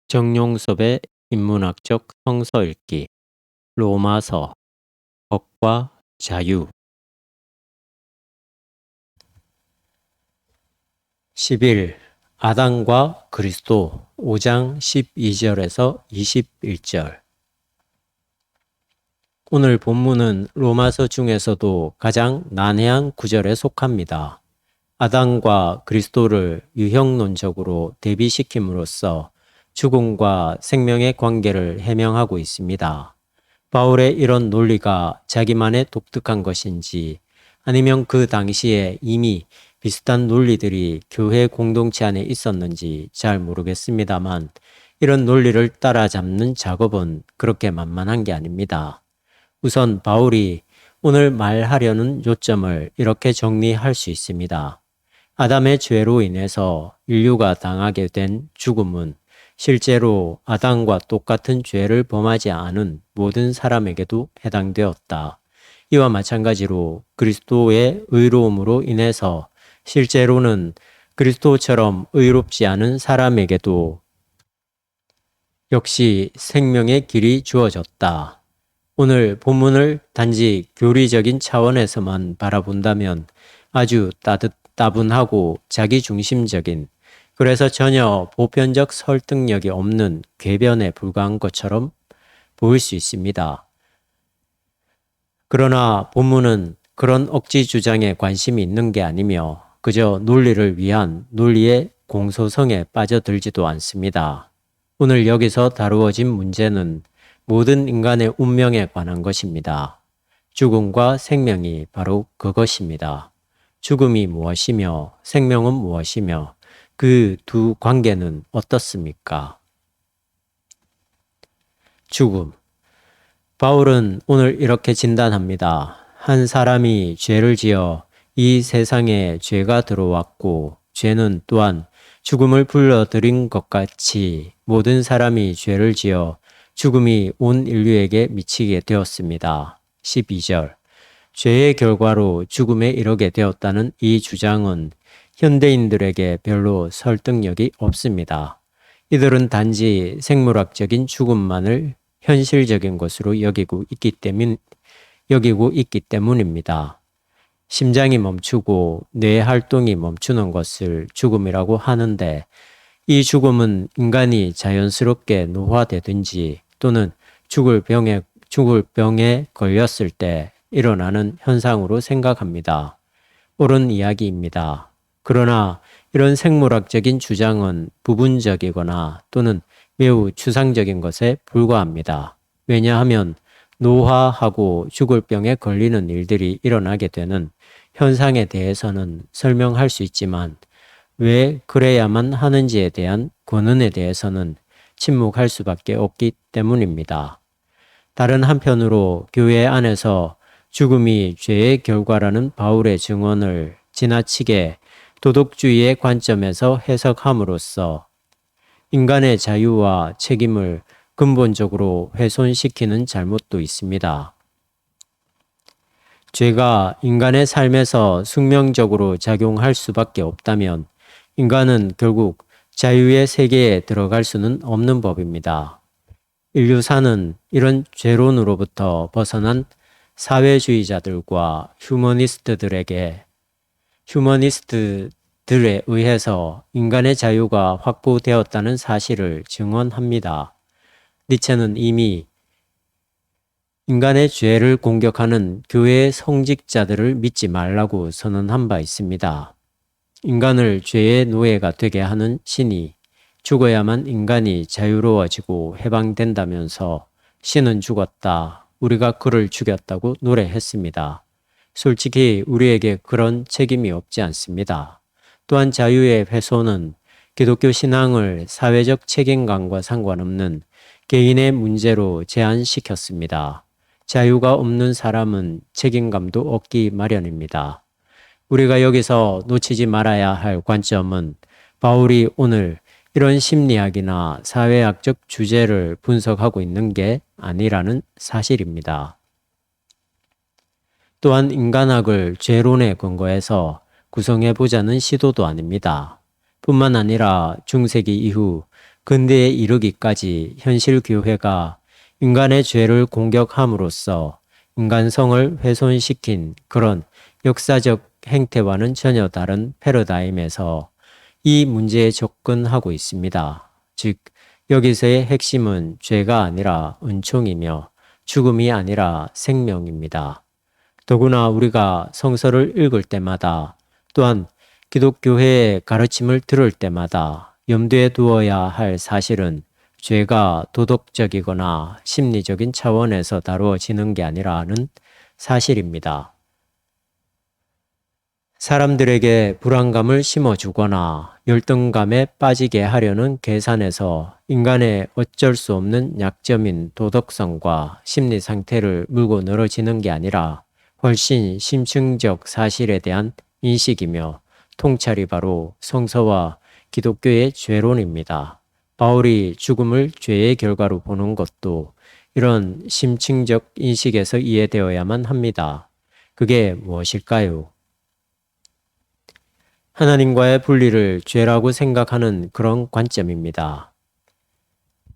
정용섭의 인문학적 성서 읽기 로마서 법과 자유 11. 아담과 그리스도 5장 12절에서 21절. 오늘 본문은 로마서 중에서도 가장 난해한 구절에 속합니다. 아담과 그리스도를 유형론적으로 대비시킴으로써 죽음과 생명의 관계를 해명하고 있습니다. 바울의 이런 논리가 자기만의 독특한 것인지 아니면 그 당시에 이미 비슷한 논리들이 교회 공동체 안에 있었는지 잘 모르겠습니다만 이런 논리를 따라잡는 작업은 그렇게 만만한 게 아닙니다. 우선 바울이 오늘 말하려는 요점을 이렇게 정리할 수 있습니다. 아담의 죄로 인해서 인류가 당하게 된 죽음은 실제로 아담과 똑같은 죄를 범하지 않은 모든 사람에게도 해당되었다. 이와 마찬가지로 그리스도의 의로움으로 인해서 실제로는 그리스도처럼 의롭지 않은 사람에게도 역시 생명의 길이 주어졌다. 오늘 본문을 단지 교리적인 차원에서만 바라본다면 아주 따분하고 자기중심적인, 그래서 전혀 보편적 설득력이 없는 궤변에 불과한 것처럼 보일 수 있습니다. 그러나 본문은 그런 억지 주장에 관심이 있는 게 아니며 그저 논리를 위한 논리의 공소성에 빠져들지도 않습니다. 오늘 여기서 다루어진 문제는 모든 인간의 운명에 관한 것입니다. 죽음과 생명이 바로 그것입니다. 죽음이 무엇이며 생명은 무엇이며 그 두 관계는 어떻습니까? 죽음. 바울은 오늘 이렇게 진단합니다. 한 사람이 죄를 지어 이 세상에 죄가 들어왔고 죄는 또한 죽음을 불러들인 것 같이 모든 사람이 죄를 지어 죽음이 온 인류에게 미치게 되었습니다. 12절. 죄의 결과로 죽음에 이르게 되었다는 이 주장은 현대인들에게 별로 설득력이 없습니다. 이들은 단지 생물학적인 죽음만을 현실적인 것으로 여기고 있기 때문입니다. 심장이 멈추고 뇌 활동이 멈추는 것을 죽음이라고 하는데 이 죽음은 인간이 자연스럽게 노화되든지 또는 죽을 병에 걸렸을 때 일어나는 현상으로 생각합니다. 옳은 이야기입니다. 그러나 이런 생물학적인 주장은 부분적이거나 또는 매우 추상적인 것에 불과합니다. 왜냐하면 노화하고 죽을 병에 걸리는 일들이 일어나게 되는 현상에 대해서는 설명할 수 있지만 왜 그래야만 하는지에 대한 권한에 대해서는 침묵할 수밖에 없기 때문입니다. 다른 한편으로 교회 안에서 죽음이 죄의 결과라는 바울의 증언을 지나치게 도덕주의의 관점에서 해석함으로써 인간의 자유와 책임을 근본적으로 훼손시키는 잘못도 있습니다. 죄가 인간의 삶에서 숙명적으로 작용할 수밖에 없다면 인간은 결국 자유의 세계에 들어갈 수는 없는 법입니다. 인류사는 이런 죄론으로부터 벗어난 사회주의자들과 휴머니스트들에 의해서 인간의 자유가 확보되었다는 사실을 증언합니다. 니체는 이미 인간의 죄를 공격하는 교회의 성직자들을 믿지 말라고 선언한 바 있습니다. 인간을 죄의 노예가 되게 하는 신이 죽어야만 인간이 자유로워지고 해방된다면서 신은 죽었다, 우리가 그를 죽였다고 노래했습니다. 솔직히 우리에게 그런 책임이 없지 않습니다. 또한 자유의 훼손은 기독교 신앙을 사회적 책임감과 상관없는 개인의 문제로 제한시켰습니다. 자유가 없는 사람은 책임감도 없기 마련입니다. 우리가 여기서 놓치지 말아야 할 관점은 바울이 오늘 이런 심리학이나 사회학적 주제를 분석하고 있는 게 아니라는 사실입니다. 또한 인간학을 죄론에 근거해서 구성해보자는 시도도 아닙니다. 뿐만 아니라 중세기 이후 근대에 이르기까지 현실 교회가 인간의 죄를 공격함으로써 인간성을 훼손시킨 그런 역사적 행태와는 전혀 다른 패러다임에서 이 문제에 접근하고 있습니다. 즉, 여기서의 핵심은 죄가 아니라 은총이며 죽음이 아니라 생명입니다. 더구나 우리가 성서를 읽을 때마다 또한 기독교회의 가르침을 들을 때마다 염두에 두어야 할 사실은 죄가 도덕적이거나 심리적인 차원에서 다루어지는 게 아니라는 사실입니다. 사람들에게 불안감을 심어주거나 열등감에 빠지게 하려는 계산에서 인간의 어쩔 수 없는 약점인 도덕성과 심리 상태를 물고 늘어지는 게 아니라 훨씬 심층적 사실에 대한 인식이며 통찰이 바로 성서와 기독교의 죄론입니다. 바울이 죽음을 죄의 결과로 보는 것도 이런 심층적 인식에서 이해되어야만 합니다. 그게 무엇일까요? 하나님과의 분리를 죄라고 생각하는 그런 관점입니다.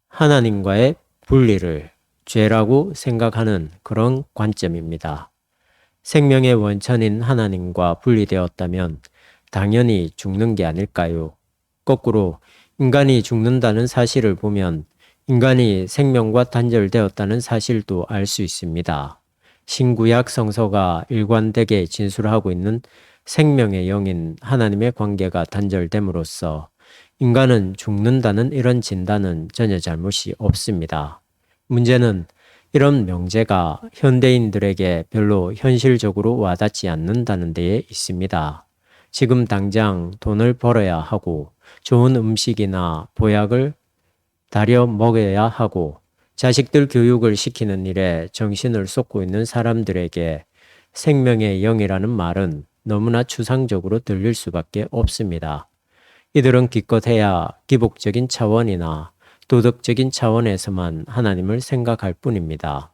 하나님과의 분리를 죄라고 생각하는 그런 관점입니다. 생명의 원천인 하나님과 분리되었다면 당연히 죽는 게 아닐까요? 거꾸로 인간이 죽는다는 사실을 보면 인간이 생명과 단절되었다는 사실도 알 수 있습니다. 신구약 성서가 일관되게 진술하고 있는 생명의 영인 하나님의 관계가 단절됨으로써 인간은 죽는다는 이런 진단은 전혀 잘못이 없습니다. 문제는 이런 명제가 현대인들에게 별로 현실적으로 와닿지 않는다는 데에 있습니다. 지금 당장 돈을 벌어야 하고 좋은 음식이나 보약을 다려 먹여야 하고 자식들 교육을 시키는 일에 정신을 쏟고 있는 사람들에게 생명의 영이라는 말은 너무나 추상적으로 들릴 수밖에 없습니다. 이들은 기껏해야 기복적인 차원이나 도덕적인 차원에서만 하나님을 생각할 뿐입니다.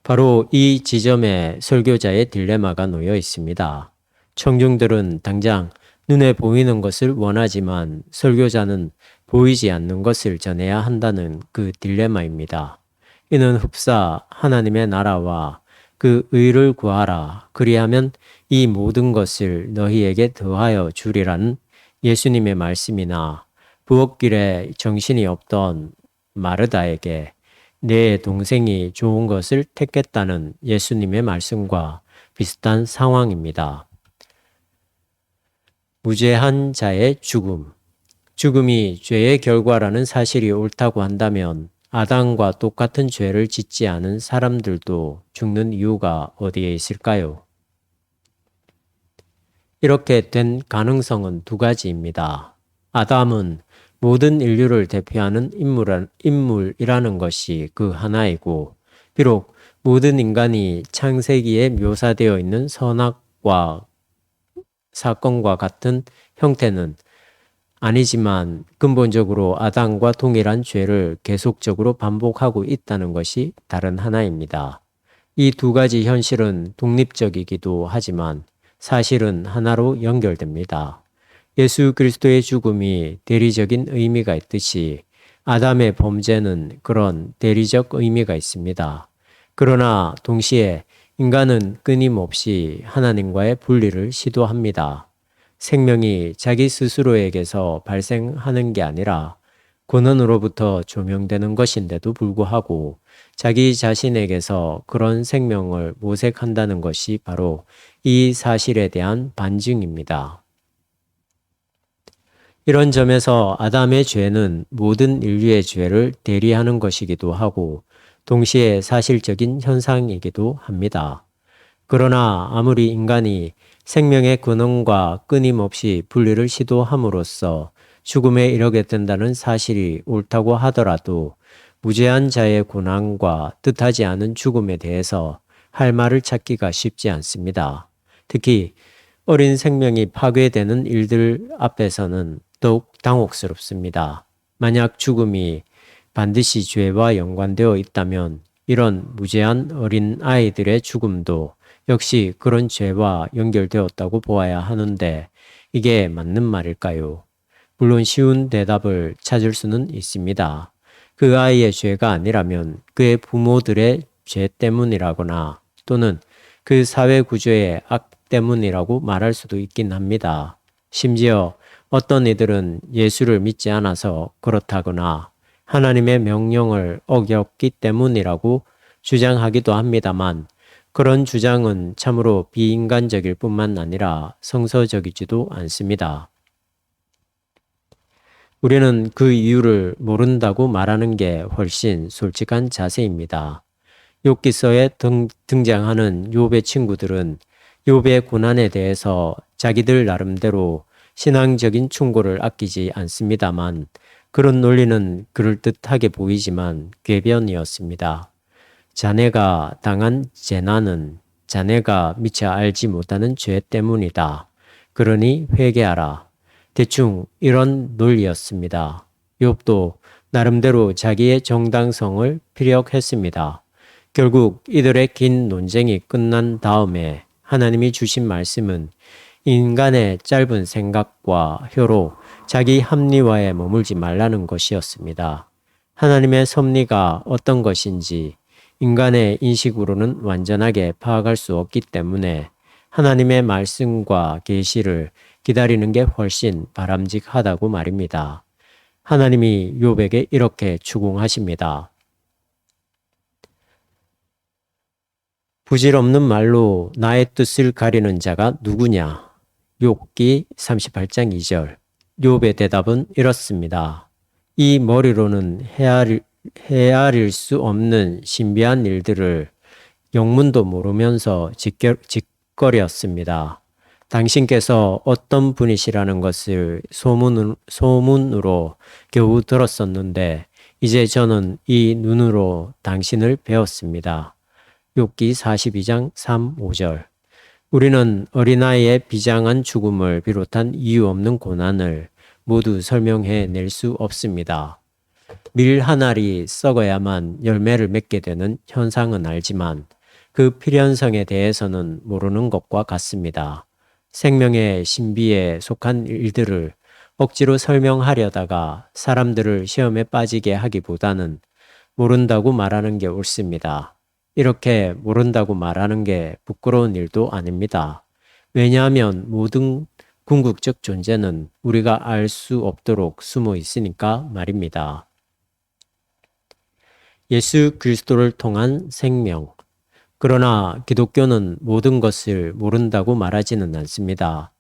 바로 이 지점에 설교자의 딜레마가 놓여 있습니다. 청중들은 당장 눈에 보이는 것을 원하지만 설교자는 보이지 않는 것을 전해야 한다는 그 딜레마입니다. 이는 흡사 하나님의 나라와 그 의를 구하라. 그리하면 이 모든 것을 너희에게 더하여 주리라는 예수님의 말씀이나 부엌길에 정신이 없던 마르다에게 내 동생이 좋은 것을 택했다는 예수님의 말씀과 비슷한 상황입니다. 무죄한 자의 죽음. 죽음이 죄의 결과라는 사실이 옳다고 한다면 아담과 똑같은 죄를 짓지 않은 사람들도 죽는 이유가 어디에 있을까요? 이렇게 된 가능성은 두 가지입니다. 아담은 모든 인류를 대표하는 인물이라는 것이 그 하나이고, 비록 모든 인간이 창세기에 묘사되어 있는 선악과 사건과 같은 형태는 아니지만 근본적으로 아담과 동일한 죄를 계속적으로 반복하고 있다는 것이 다른 하나입니다. 이 두 가지 현실은 독립적이기도 하지만 사실은 하나로 연결됩니다. 예수 그리스도의 죽음이 대리적인 의미가 있듯이 아담의 범죄는 그런 대리적 의미가 있습니다. 그러나 동시에 인간은 끊임없이 하나님과의 분리를 시도합니다. 생명이 자기 스스로에게서 발생하는 게 아니라 근원으로부터 조명되는 것인데도 불구하고 자기 자신에게서 그런 생명을 모색한다는 것이 바로 이 사실에 대한 반증입니다. 이런 점에서 아담의 죄는 모든 인류의 죄를 대리하는 것이기도 하고 동시에 사실적인 현상이기도 합니다. 그러나 아무리 인간이 생명의 근원과 끊임없이 분리를 시도함으로써 죽음에 이르게 된다는 사실이 옳다고 하더라도 무죄한 자의 고난과 뜻하지 않은 죽음에 대해서 할 말을 찾기가 쉽지 않습니다. 특히 어린 생명이 파괴되는 일들 앞에서는 더욱 당혹스럽습니다. 만약 죽음이 반드시 죄와 연관되어 있다면 이런 무죄한 어린 아이들의 죽음도 역시 그런 죄와 연결되었다고 보아야 하는데 이게 맞는 말일까요? 물론 쉬운 대답을 찾을 수는 있습니다. 그 아이의 죄가 아니라면 그의 부모들의 죄 때문이라거나 또는 그 사회 구조의 악 때문이라고 말할 수도 있긴 합니다. 심지어 어떤 이들은 예수를 믿지 않아서 그렇다거나 하나님의 명령을 어겼기 때문이라고 주장하기도 합니다만 그런 주장은 참으로 비인간적일 뿐만 아니라 성서적이지도 않습니다. 우리는 그 이유를 모른다고 말하는 게 훨씬 솔직한 자세입니다. 욥기서에 등장하는 욥의 친구들은 욥의 고난에 대해서 자기들 나름대로 신앙적인 충고를 아끼지 않습니다만 그런 논리는 그럴듯하게 보이지만 궤변이었습니다. 자네가 당한 재난은 자네가 미처 알지 못하는 죄 때문이다. 그러니 회개하라. 대충 이런 논리였습니다. 욥도 나름대로 자기의 정당성을 피력했습니다. 결국 이들의 긴 논쟁이 끝난 다음에 하나님이 주신 말씀은 인간의 짧은 생각과 혀로 자기 합리화에 머물지 말라는 것이었습니다. 하나님의 섭리가 어떤 것인지 인간의 인식으로는 완전하게 파악할 수 없기 때문에 하나님의 말씀과 계시를 기다리는 게 훨씬 바람직하다고 말입니다. 하나님이 욥에게 이렇게 추궁하십니다. 부질없는 말로 나의 뜻을 가리는 자가 누구냐? 욥기 38장 2절. 욥의 대답은 이렇습니다. 이 머리로는 헤아릴 수 없는 신비한 일들을 영문도 모르면서 짓거렸습니다. 당신께서 어떤 분이시라는 것을 소문으로 겨우 들었었는데 이제 저는 이 눈으로 당신을 배웠습니다. 욥기 42장 3, 5절. 우리는 어린아이의 비장한 죽음을 비롯한 이유 없는 고난을 모두 설명해 낼 수 없습니다. 밀 한 알이 썩어야만 열매를 맺게 되는 현상은 알지만 그 필연성에 대해서는 모르는 것과 같습니다. 생명의 신비에 속한 일들을 억지로 설명하려다가 사람들을 시험에 빠지게 하기보다는 모른다고 말하는 게 옳습니다. 이렇게 모른다고 말하는 게 부끄러운 일도 아닙니다. 왜냐하면 모든 궁극적 존재는 우리가 알 수 없도록 숨어 있으니까 말입니다. 예수 그리스도를 통한 생명. 그러나 기독교는 모든 것을 모른다고 말하지는 않습니다.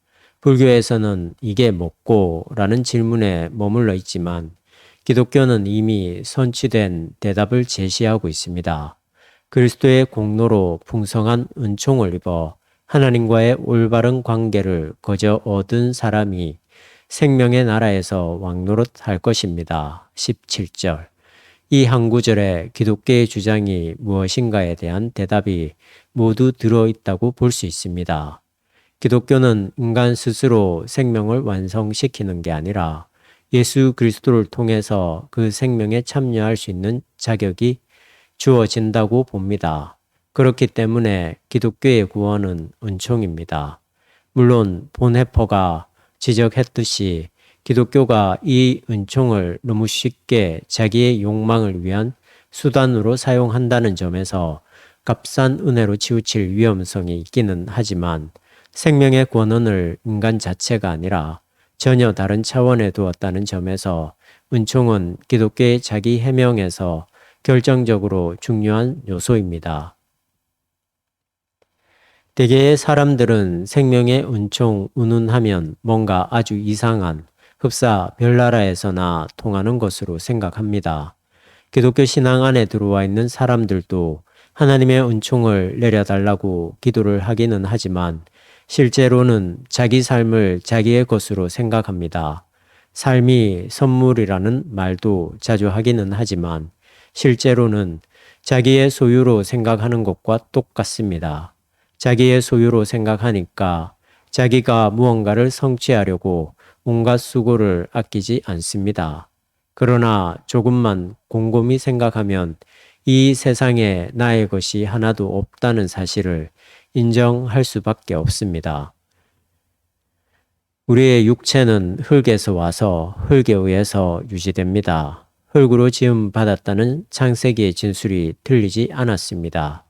불교에서는 이게 뭐고? 라는 질문에 머물러 있지만 기독교는 이미 선취된 대답을 제시하고 있습니다. 그리스도의 공로로 풍성한 은총을 입어 하나님과의 올바른 관계를 거저 얻은 사람이 생명의 나라에서 왕노릇 할 것입니다. 17절. 이 한 구절에 기독교의 주장이 무엇인가에 대한 대답이 모두 들어있다고 볼 수 있습니다. 기독교는 인간 스스로 생명을 완성시키는 게 아니라 예수 그리스도를 통해서 그 생명에 참여할 수 있는 자격이 주어진다고 봅니다. 그렇기 때문에 기독교의 구원은 은총입니다. 물론 본해퍼가 지적했듯이 기독교가 이 은총을 너무 쉽게 자기의 욕망을 위한 수단으로 사용한다는 점에서 값싼 은혜로 치우칠 위험성이 있기는 하지만 생명의 권한을 인간 자체가 아니라 전혀 다른 차원에 두었다는 점에서 은총은 기독교의 자기 해명에서 결정적으로 중요한 요소입니다. 대개의 사람들은 생명의 은총 운운하면 뭔가 아주 이상한 흡사 별나라에서나 통하는 것으로 생각합니다. 기독교 신앙 안에 들어와 있는 사람들도 하나님의 은총을 내려달라고 기도를 하기는 하지만 실제로는 자기 삶을 자기의 것으로 생각합니다. 삶이 선물이라는 말도 자주 하기는 하지만 실제로는 자기의 소유로 생각하는 것과 똑같습니다. 자기의 소유로 생각하니까 자기가 무언가를 성취하려고 온갖 수고를 아끼지 않습니다. 그러나 조금만 곰곰이 생각하면 이 세상에 나의 것이 하나도 없다는 사실을 인정할 수밖에 없습니다. 우리의 육체는 흙에서 와서 흙에 의해서 유지됩니다. 흙으로 지음 받았다는 창세기의 진술이 틀리지 않았습니다.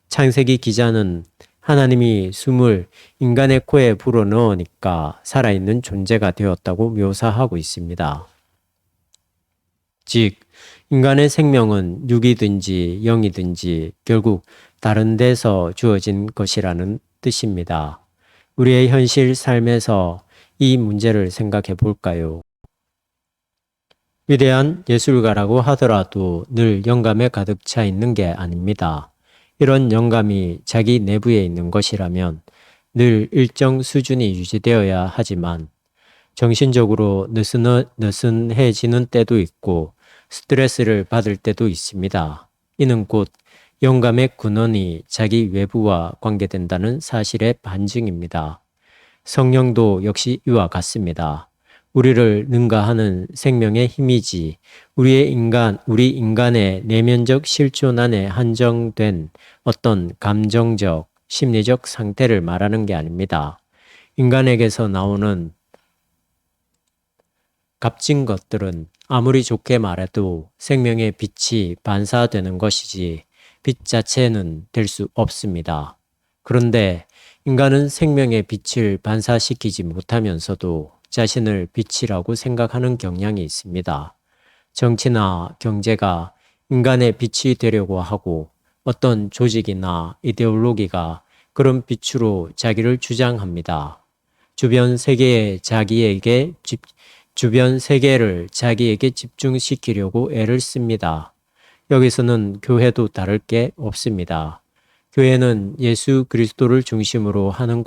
창세기 기자는 하나님이 숨을 인간의 코에 불어넣으니까 살아있는 존재가 되었다고 묘사하고 있습니다. 즉, 인간의 생명은 육이든지 영이든지 결국 다른 데서 주어진 것이라는 뜻입니다. 우리의 현실 삶에서 이 문제를 생각해 볼까요? 위대한 예술가라고 하더라도 늘 영감에 가득 차 있는 게 아닙니다. 이런 영감이 자기 내부에 있는 것이라면 늘 일정 수준이 유지되어야 하지만 정신적으로 느슨해지는 때도 있고 스트레스를 받을 때도 있습니다. 이는 곧 영감의 근원이 자기 외부와 관계된다는 사실의 반증입니다. 성령도 역시 이와 같습니다. 우리를 능가하는 생명의 힘이지 우리 인간의 내면적 실존 안에 한정된 어떤 감정적, 심리적 상태를 말하는 게 아닙니다. 인간에게서 나오는 값진 것들은 아무리 좋게 말해도 생명의 빛이 반사되는 것이지 빛 자체는 될 수 없습니다. 그런데 인간은 생명의 빛을 반사시키지 못하면서도 자신을 빛이라고 생각하는 경향이 있습니다. 정치나 경제가 인간의 빛이 되려고 하고 어떤 조직이나 이데올로기가 그런 빛으로 자기를 주장합니다. 주변 세계를 자기에게 집중시키려고 애를 씁니다. 여기서는 교회도 다를 게 없습니다. 교회는 예수 그리스도를 중심으로 하는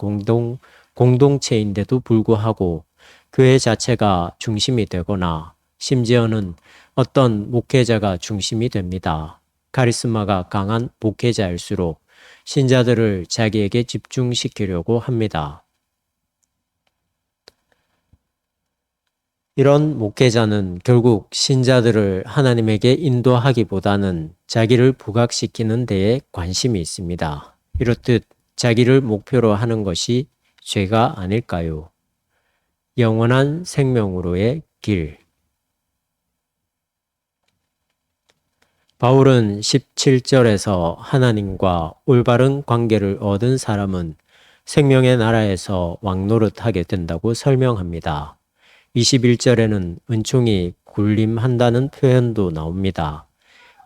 공동체인데도 불구하고 교회 자체가 중심이 되거나 심지어는 어떤 목회자가 중심이 됩니다. 카리스마가 강한 목회자일수록 신자들을 자기에게 집중시키려고 합니다. 이런 목회자는 결국 신자들을 하나님에게 인도하기보다는 자기를 부각시키는 데에 관심이 있습니다. 이렇듯 자기를 목표로 하는 것이 죄가 아닐까요? 영원한 생명으로의 길. 바울은 17절에서 하나님과 올바른 관계를 얻은 사람은 생명의 나라에서 왕노릇하게 된다고 설명합니다. 21절에는 은총이 군림한다는 표현도 나옵니다.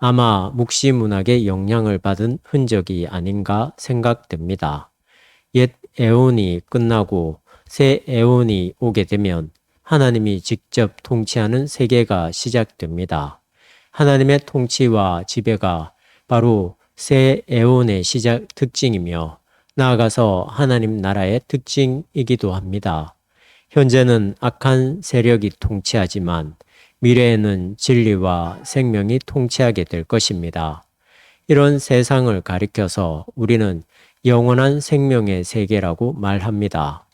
아마 묵시문학의 영향을 받은 흔적이 아닌가 생각됩니다. 옛 에온이 끝나고 새 에온이 오게 되면 하나님이 직접 통치하는 세계가 시작됩니다. 하나님의 통치와 지배가 바로 새 에온의 특징이며 나아가서 하나님 나라의 특징이기도 합니다. 현재는 악한 세력이 통치하지만 미래에는 진리와 생명이 통치하게 될 것입니다. 이런 세상을 가리켜서 우리는 영원한 생명의 세계라고 말합니다.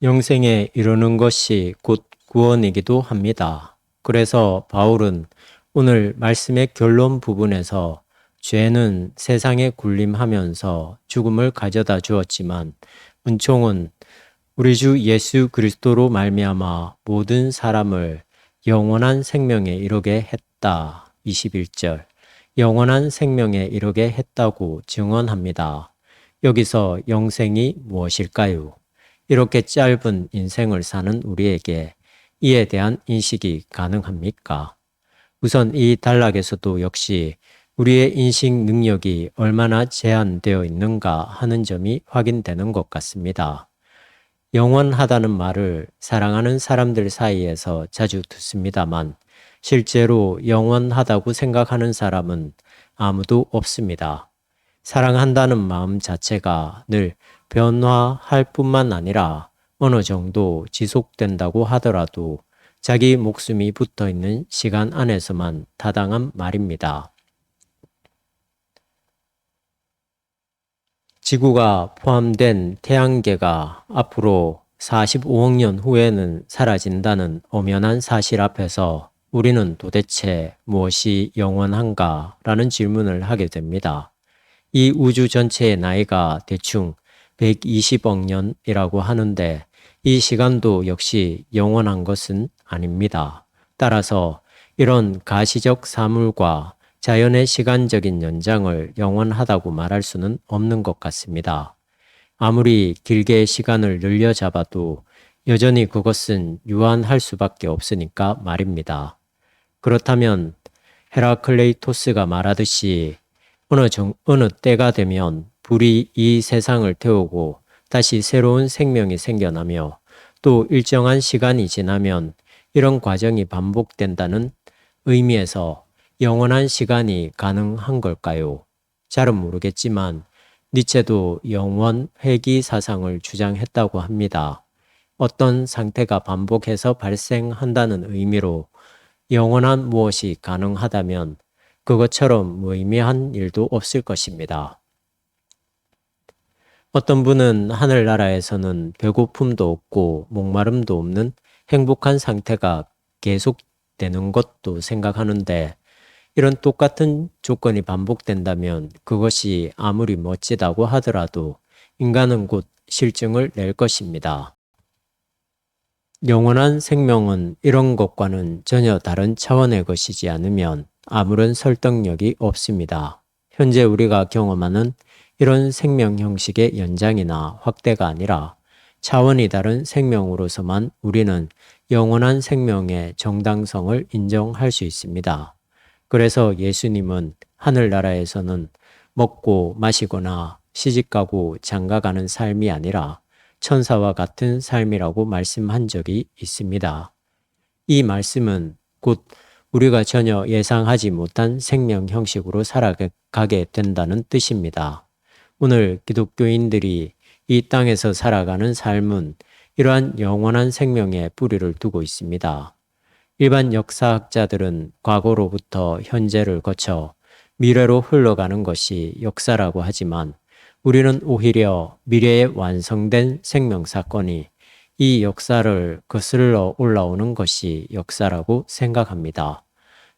영생에 이르는 것이 곧 구원이기도 합니다. 그래서 바울은 오늘 말씀의 결론 부분에서 죄는 세상에 군림하면서 죽음을 가져다 주었지만 은총은 우리 주 예수 그리스도로 말미암아 모든 사람을 영원한 생명에 이르게 했다. 21절. 영원한 생명에 이르게 했다고 증언합니다. 여기서 영생이 무엇일까요? 이렇게 짧은 인생을 사는 우리에게 이에 대한 인식이 가능합니까? 우선 이 단락에서도 역시 우리의 인식 능력이 얼마나 제한되어 있는가 하는 점이 확인되는 것 같습니다. 영원하다는 말을 사랑하는 사람들 사이에서 자주 듣습니다만 실제로 영원하다고 생각하는 사람은 아무도 없습니다. 사랑한다는 마음 자체가 늘 변화할 뿐만 아니라 어느 정도 지속된다고 하더라도 자기 목숨이 붙어 있는 시간 안에서만 타당한 말입니다. 지구가 포함된 태양계가 앞으로 45억 년 후에는 사라진다는 엄연한 사실 앞에서 우리는 도대체 무엇이 영원한가? 라는 질문을 하게 됩니다. 이 우주 전체의 나이가 대충 120억 년이라고 하는데 이 시간도 역시 영원한 것은 아닙니다. 따라서 이런 가시적 사물과 자연의 시간적인 연장을 영원하다고 말할 수는 없는 것 같습니다. 아무리 길게 시간을 늘려 잡아도 여전히 그것은 유한할 수밖에 없으니까 말입니다. 그렇다면 헤라클레이토스가 말하듯이 어느 때가 되면 불이 이 세상을 태우고 다시 새로운 생명이 생겨나며 또 일정한 시간이 지나면 이런 과정이 반복된다는 의미에서 영원한 시간이 가능한 걸까요? 잘은 모르겠지만 니체도 영원 회귀 사상을 주장했다고 합니다. 어떤 상태가 반복해서 발생한다는 의미로 영원한 무엇이 가능하다면 그것처럼 무의미한 일도 없을 것입니다. 어떤 분은 하늘나라에서는 배고픔도 없고 목마름도 없는 행복한 상태가 계속되는 것도 생각하는데 이런 똑같은 조건이 반복된다면 그것이 아무리 멋지다고 하더라도 인간은 곧 실증을 낼 것입니다. 영원한 생명은 이런 것과는 전혀 다른 차원의 것이지 않으면 아무런 설득력이 없습니다. 현재 우리가 경험하는 이런 생명 형식의 연장이나 확대가 아니라 차원이 다른 생명으로서만 우리는 영원한 생명의 정당성을 인정할 수 있습니다. 그래서 예수님은 하늘나라에서는 먹고 마시거나 시집가고 장가가는 삶이 아니라 천사와 같은 삶이라고 말씀한 적이 있습니다. 이 말씀은 곧 우리가 전혀 예상하지 못한 생명 형식으로 살아가게 된다는 뜻입니다. 오늘 기독교인들이 이 땅에서 살아가는 삶은 이러한 영원한 생명에 뿌리를 두고 있습니다. 일반 역사학자들은 과거로부터 현재를 거쳐 미래로 흘러가는 것이 역사라고 하지만 우리는 오히려 미래에 완성된 생명 사건이 이 역사를 거슬러 올라오는 것이 역사라고 생각합니다.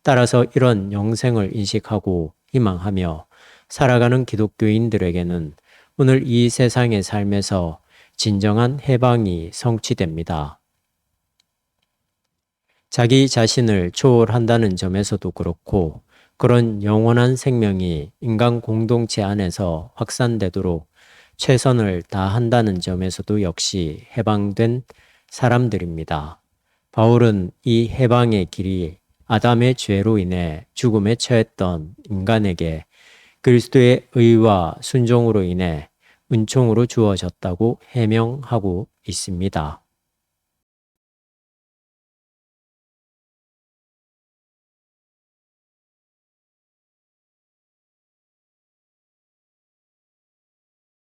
따라서 이런 영생을 인식하고 희망하며 살아가는 기독교인들에게는 오늘 이 세상의 삶에서 진정한 해방이 성취됩니다. 자기 자신을 초월한다는 점에서도 그렇고 그런 영원한 생명이 인간 공동체 안에서 확산되도록 최선을 다한다는 점에서도 역시 해방된 사람들입니다. 바울은 이 해방의 길이 아담의 죄로 인해 죽음에 처했던 인간에게 그리스도의 의와 순종으로 인해 은총으로 주어졌다고 해명하고 있습니다.